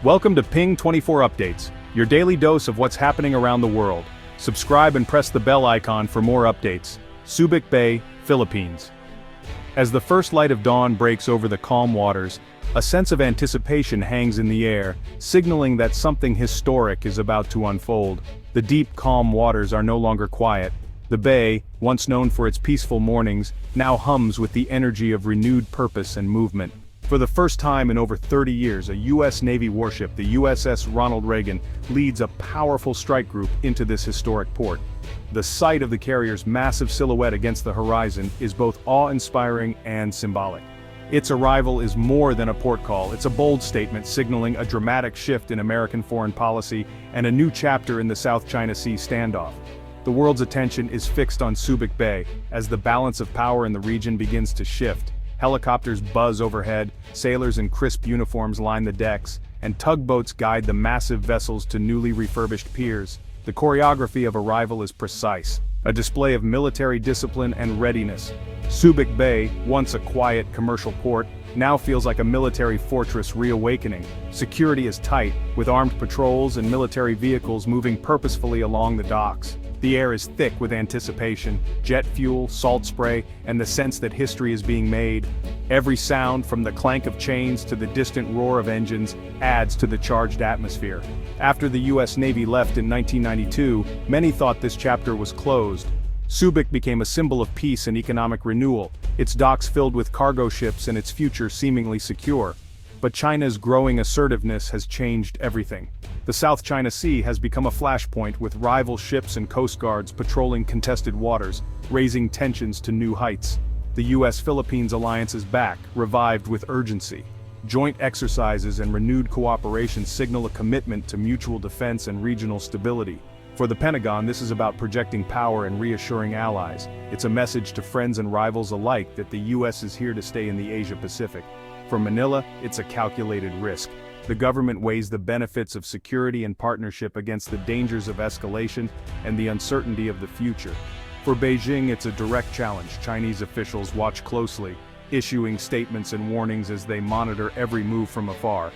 Welcome to Ping 24 Updates, your daily dose of what's happening around the world. Subscribe and press the bell icon for more updates. Subic Bay, Philippines. As the first light of dawn breaks over the calm waters, a sense of anticipation hangs in the air, signaling that something historic is about to unfold. The deep, calm waters are no longer quiet. The bay, once known for its peaceful mornings, now hums with the energy of renewed purpose and movement. For the first time in over 30 years, a U.S. Navy warship, the USS Ronald Reagan, leads a powerful strike group into this historic port. The sight of the carrier's massive silhouette against the horizon is both awe-inspiring and symbolic. Its arrival is more than a port call, it's a bold statement signaling a dramatic shift in American foreign policy and a new chapter in the South China Sea standoff. The world's attention is fixed on Subic Bay, as the balance of power in the region begins to shift. Helicopters buzz overhead, sailors in crisp uniforms line the decks, and tugboats guide the massive vessels to newly refurbished piers. The choreography of arrival is precise, a display of military discipline and readiness. Subic Bay, once a quiet commercial port, now feels like a military fortress reawakening. Security is tight, with armed patrols and military vehicles moving purposefully along the docks. The air is thick with anticipation, jet fuel, salt spray, and the sense that history is being made. Every sound, from the clank of chains to the distant roar of engines, adds to the charged atmosphere. After the U.S. Navy left in 1992, many thought this chapter was closed. Subic became a symbol of peace and economic renewal, its docks filled with cargo ships and its future seemingly secure. But China's growing assertiveness has changed everything. The South China Sea has become a flashpoint, with rival ships and coast guards patrolling contested waters, raising tensions to new heights. The U.S.-Philippines alliance is back, revived with urgency. Joint exercises and renewed cooperation signal a commitment to mutual defense and regional stability. For the Pentagon, this is about projecting power and reassuring allies. It's a message to friends and rivals alike that the U.S. is here to stay in the Asia-Pacific. For Manila, it's a calculated risk. The government weighs the benefits of security and partnership against the dangers of escalation and the uncertainty of the future. For Beijing, it's a direct challenge. Chinese officials watch closely, issuing statements and warnings as they monitor every move from afar.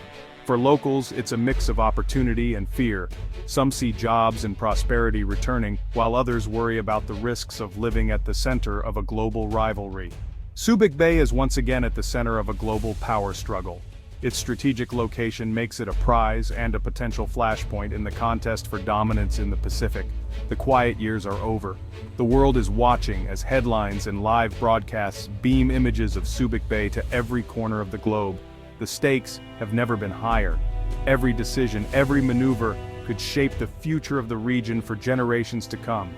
For locals, it's a mix of opportunity and fear. Some see jobs and prosperity returning, while others worry about the risks of living at the center of a global rivalry. Subic Bay is once again at the center of a global power struggle. Its strategic location makes it a prize and a potential flashpoint in the contest for dominance in the Pacific. The quiet years are over. The world is watching as headlines and live broadcasts beam images of Subic Bay to every corner of the globe. The stakes have never been higher. Every decision, every maneuver could shape the future of the region for generations to come.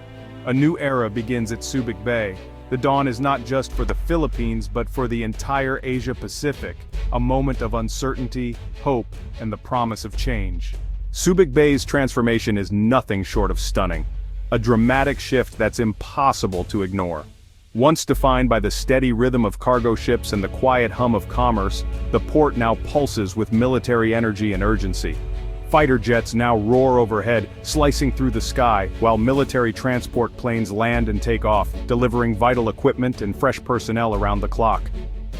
A new era begins at Subic Bay. The dawn is not just for the Philippines but for the entire Asia-Pacific, a moment of uncertainty, hope, and the promise of change. Subic Bay's transformation is nothing short of stunning. A dramatic shift that's impossible to ignore. Once defined by the steady rhythm of cargo ships and the quiet hum of commerce, the port now pulses with military energy and urgency. Fighter jets now roar overhead, slicing through the sky, while military transport planes land and take off, delivering vital equipment and fresh personnel around the clock.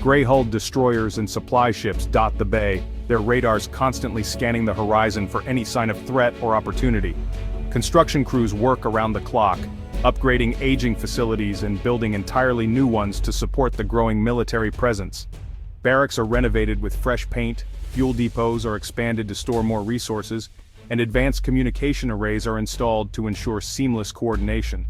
Gray-hulled destroyers and supply ships dot the bay, their radars constantly scanning the horizon for any sign of threat or opportunity. Construction crews work around the clock, upgrading aging facilities and building entirely new ones to support the growing military presence. Barracks are renovated with fresh paint, fuel depots are expanded to store more resources, and advanced communication arrays are installed to ensure seamless coordination.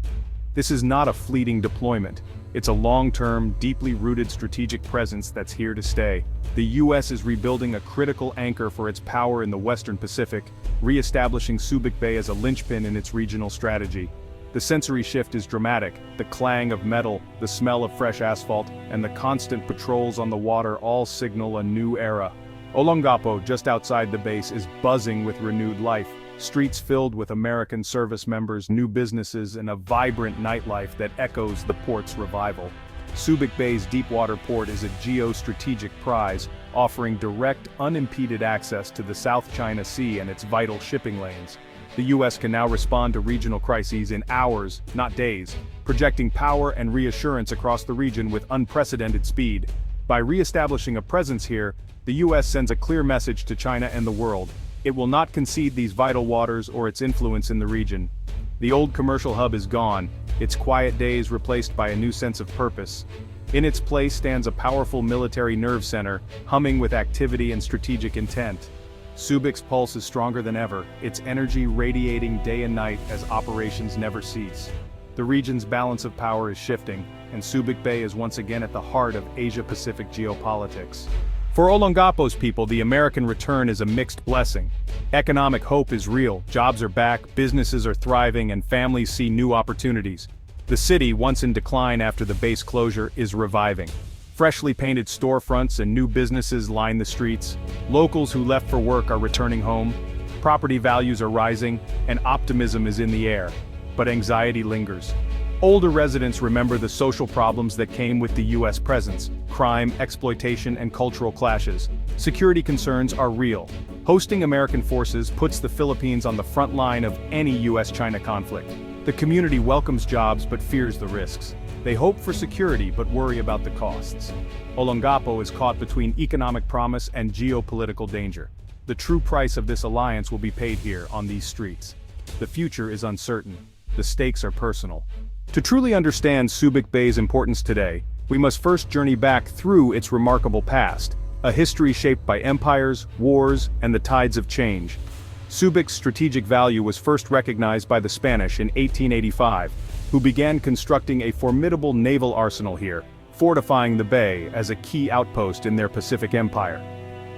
This is not a fleeting deployment. It's a long-term, deeply rooted strategic presence that's here to stay. The U.S. is rebuilding a critical anchor for its power in the Western Pacific, re-establishing Subic Bay as a linchpin in its regional strategy. The sensory shift is dramatic. The clang of metal, the smell of fresh asphalt, and the constant patrols on the water all signal a new era. Olongapo, just outside the base, is buzzing with renewed life. Streets filled with American service members, new businesses, and a vibrant nightlife that echoes the port's revival. Subic Bay's deepwater port is a geostrategic prize, offering direct, unimpeded access to the South China Sea and its vital shipping lanes. The U.S. can now respond to regional crises in hours, not days, projecting power and reassurance across the region with unprecedented speed. By re-establishing a presence here, the U.S. sends a clear message to China and the world. It will not concede these vital waters or its influence in the region. The old commercial hub is gone, its quiet days replaced by a new sense of purpose. In its place stands a powerful military nerve center, humming with activity and strategic intent. Subic's pulse is stronger than ever, its energy radiating day and night as operations never cease. The region's balance of power is shifting, and Subic Bay is once again at the heart of Asia-Pacific geopolitics. For Olongapo's people, the American return is a mixed blessing. Economic hope is real, jobs are back, businesses are thriving, and families see new opportunities. The city, once in decline after the base closure, is reviving. Freshly painted storefronts and new businesses line the streets. Locals who left for work are returning home. Property values are rising, and optimism is in the air. But anxiety lingers. Older residents remember the social problems that came with the U.S. presence: crime, exploitation, and cultural clashes. Security concerns are real. Hosting American forces puts the Philippines on the front line of any U.S.-China conflict. The community welcomes jobs but fears the risks. They hope for security but worry about the costs. Olongapo is caught between economic promise and geopolitical danger. The true price of this alliance will be paid here, on these streets. The future is uncertain. The stakes are personal. To truly understand Subic Bay's importance today, we must first journey back through its remarkable past, a history shaped by empires, wars, and the tides of change. Subic's strategic value was first recognized by the Spanish in 1885, who began constructing a formidable naval arsenal here, fortifying the bay as a key outpost in their Pacific empire.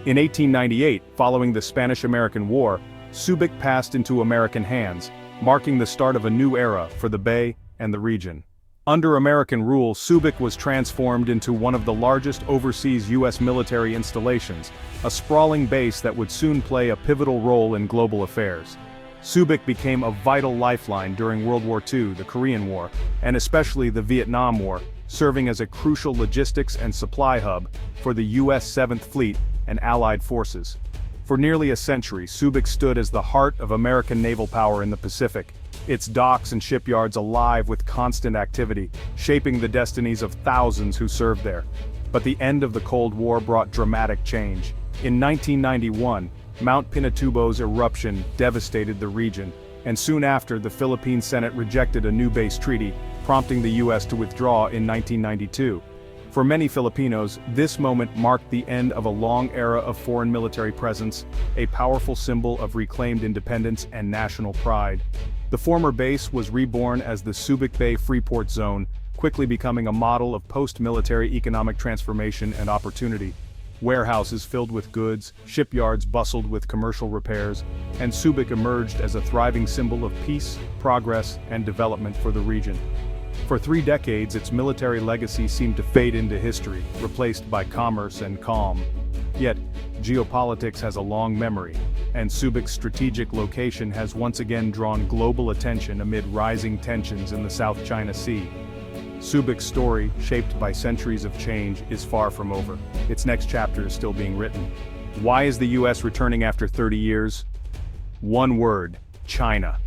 In 1898, following the Spanish-American War, Subic passed into American hands, marking the start of a new era for the bay and the region. Under American rule, Subic was transformed into one of the largest overseas U.S. military installations, a sprawling base that would soon play a pivotal role in global affairs. Subic became a vital lifeline during World War II, the Korean War, and especially the Vietnam War, serving as a crucial logistics and supply hub for the U.S. 7th Fleet and Allied forces. For nearly a century, Subic stood as the heart of American naval power in the Pacific, its docks and shipyards alive with constant activity, shaping the destinies of thousands who served there. But the end of the Cold War brought dramatic change. In 1991, Mount Pinatubo's eruption devastated the region, and soon after, the Philippine Senate rejected a new base treaty, prompting the U.S. to withdraw in 1992. For many Filipinos, this moment marked the end of a long era of foreign military presence, a powerful symbol of reclaimed independence and national pride. The former base was reborn as the Subic Bay Freeport Zone, quickly becoming a model of post-military economic transformation and opportunity. Warehouses filled with goods, shipyards bustled with commercial repairs, and Subic emerged as a thriving symbol of peace, progress, and development for the region. For 3 decades, its military legacy seemed to fade into history, replaced by commerce and calm. Yet, geopolitics has a long memory, and Subic's strategic location has once again drawn global attention amid rising tensions in the South China Sea. Subic's story, shaped by centuries of change, is far from over. Its next chapter is still being written. Why is the U.S. returning after 30 years? One word: China.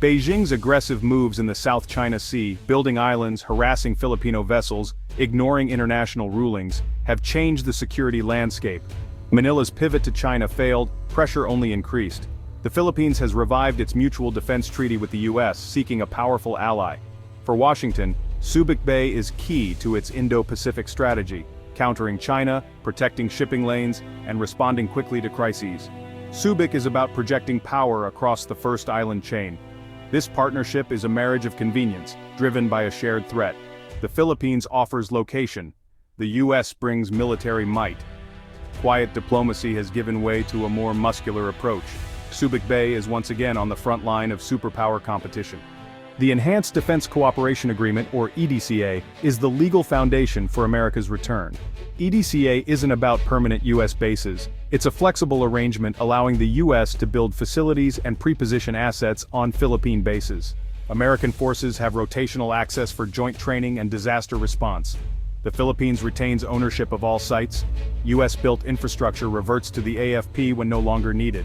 Beijing's aggressive moves in the South China Sea, building islands, harassing Filipino vessels, ignoring international rulings, have changed the security landscape. Manila's pivot to China failed, pressure only increased. The Philippines has revived its mutual defense treaty with the U.S., seeking a powerful ally. For Washington, Subic Bay is key to its Indo-Pacific strategy, countering China, protecting shipping lanes, and responding quickly to crises. Subic is about projecting power across the first island chain. This partnership is a marriage of convenience, driven by a shared threat. The Philippines offers location. The U.S. brings military might. Quiet diplomacy has given way to a more muscular approach. Subic Bay is once again on the front line of superpower competition. The Enhanced Defense Cooperation Agreement, or EDCA, is the legal foundation for America's return. EDCA isn't about permanent U.S. bases. It's a flexible arrangement allowing the U.S. to build facilities and pre-position assets on Philippine bases. American forces have rotational access for joint training and disaster response. The Philippines retains ownership of all sites. U.S.-built infrastructure reverts to the AFP when no longer needed.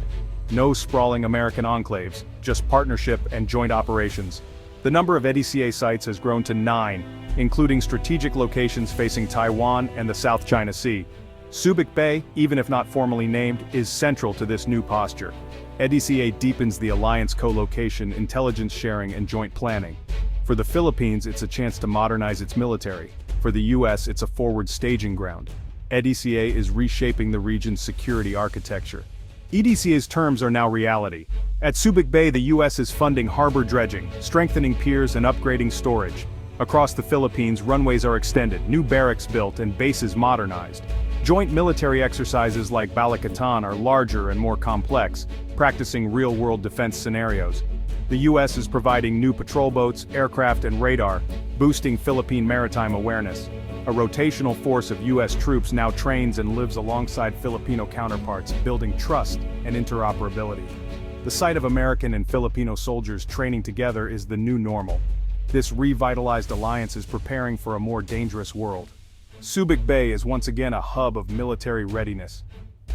No sprawling American enclaves, just partnership and joint operations. The number of EDCA sites has grown to 9, including strategic locations facing Taiwan and the South China Sea. Subic Bay, even if not formally named, is central to this new posture. EDCA deepens the alliance co-location, intelligence sharing and joint planning. For the Philippines, it's a chance to modernize its military. For the US, it's a forward staging ground. EDCA is reshaping the region's security architecture. EDCA's terms are now reality. At Subic Bay, the US is funding harbor dredging, strengthening piers and upgrading storage. Across the Philippines, runways are extended, new barracks built and bases modernized. Joint military exercises like Balikatan are larger and more complex, practicing real-world defense scenarios. The US is providing new patrol boats, aircraft and radar, boosting Philippine maritime awareness. A rotational force of US troops now trains and lives alongside Filipino counterparts, building trust and interoperability. The sight of American and Filipino soldiers training together is the new normal. This revitalized alliance is preparing for a more dangerous world. Subic Bay is once again a hub of military readiness.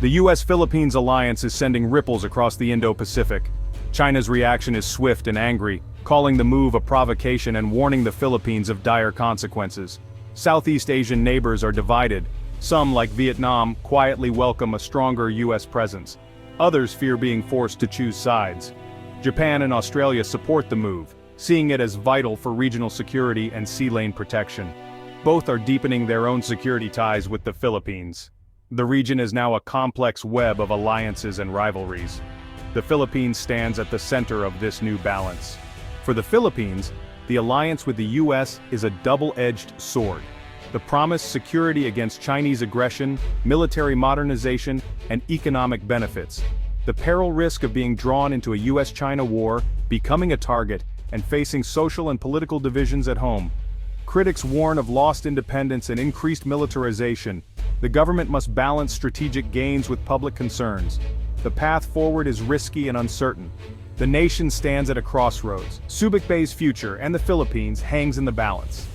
The US-Philippines alliance is sending ripples across the Indo-Pacific. China's reaction is swift and angry, calling the move a provocation and warning the Philippines of dire consequences. Southeast Asian neighbors are divided. Some, like Vietnam, quietly welcome a stronger US presence. Others fear being forced to choose sides. Japan and Australia support the move, seeing it as vital for regional security and sea lane protection. Both are deepening their own security ties with the Philippines. The region is now a complex web of alliances and rivalries. The Philippines stands at the center of this new balance. For the Philippines, the alliance with the US is a double-edged sword. The promised security against Chinese aggression, military modernization, and economic benefits. The peril risk of being drawn into a US-China war, becoming a target, and facing social and political divisions at home. Critics warn of lost independence and increased militarization. The government must balance strategic gains with public concerns. The path forward is risky and uncertain. The nation stands at a crossroads. Subic Bay's future and the Philippines hangs in the balance.